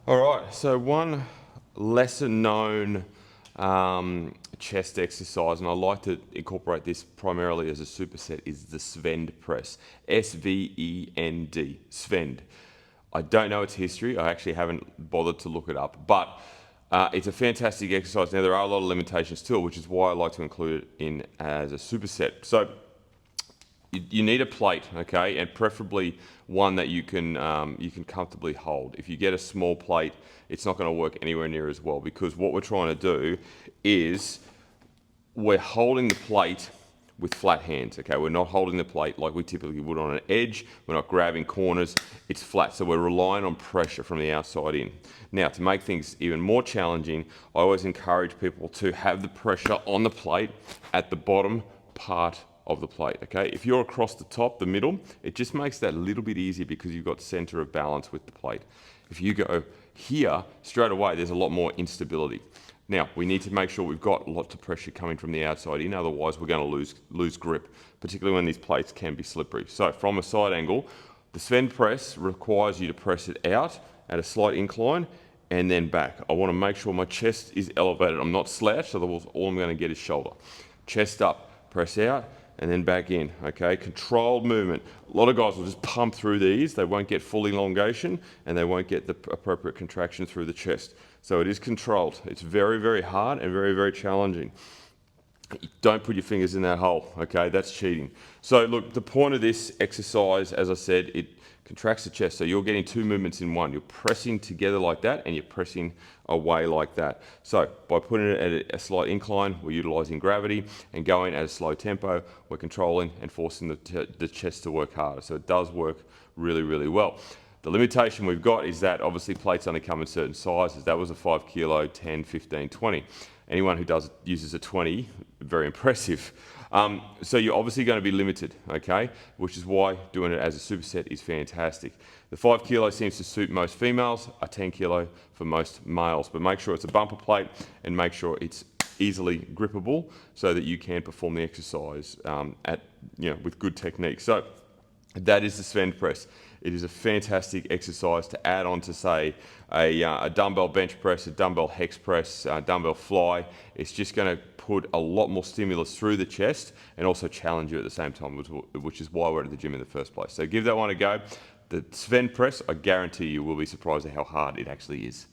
All right, so one lesser known chest exercise, and I like to incorporate this primarily as a superset, is the Svend press. Svend. Svend. I don't know its history. I actually haven't bothered to look it up, but it's a fantastic exercise. Now, there are a lot of limitations to it, which is why I like to include it in as a superset. So you need a plate, okay, and preferably one that you can comfortably hold. If you get a small plate, it's not going to work anywhere near as well, because what we're trying to do is we're holding the plate with flat hands, okay? We're not holding the plate like we typically would on an edge. We're not grabbing corners. It's flat, so we're relying on pressure from the outside in. Now, to make things even more challenging, I always encourage people to have the pressure on the plate at the bottom part of the plate, okay? If you're across the top, the middle, it just makes that a little bit easier because you've got center of balance with the plate. If you go here, straight away, there's a lot more instability. Now, we need to make sure we've got lots of pressure coming from the outside in, otherwise we're going to lose grip, particularly when these plates can be slippery. So from a side angle, the Svend press requires you to press it out at a slight incline and then back. I want to make sure my chest is elevated. I'm not slouched, otherwise all I'm going to get is shoulder. Chest up, press out, and then back in, okay? Controlled movement. A lot of guys will just pump through these. They won't get full elongation and they won't get the appropriate contraction through the chest. So it is controlled. It's very, very hard and very, very challenging. Don't put your fingers in that hole, okay? That's cheating. So look, the point of this exercise, as I said, it contracts the chest. So you're getting two movements in one. You're pressing together like that and you're pressing away like that. So by putting it at a slight incline, we're utilizing gravity, and going at a slow tempo, we're controlling and forcing the chest to work harder. So it does work really, really well. The limitation we've got is that obviously plates only come in certain sizes. That was a 5 kilo, 10, 15, 20. Anyone who uses a 20, very impressive. So you're obviously going to be limited, okay? Which is why doing it as a superset is fantastic. The 5 kilo seems to suit most females, a 10 kilo for most males, but make sure it's a bumper plate and make sure it's easily grippable so that you can perform the exercise with good technique. So that is the Svend press. It is a fantastic exercise to add on to, say, a dumbbell bench press, a dumbbell hex press, dumbbell fly. It's just going to put a lot more stimulus through the chest and also challenge you at the same time, which is why we're at the gym in the first place. So give that one a go. The Svend press, I guarantee you will be surprised at how hard it actually is.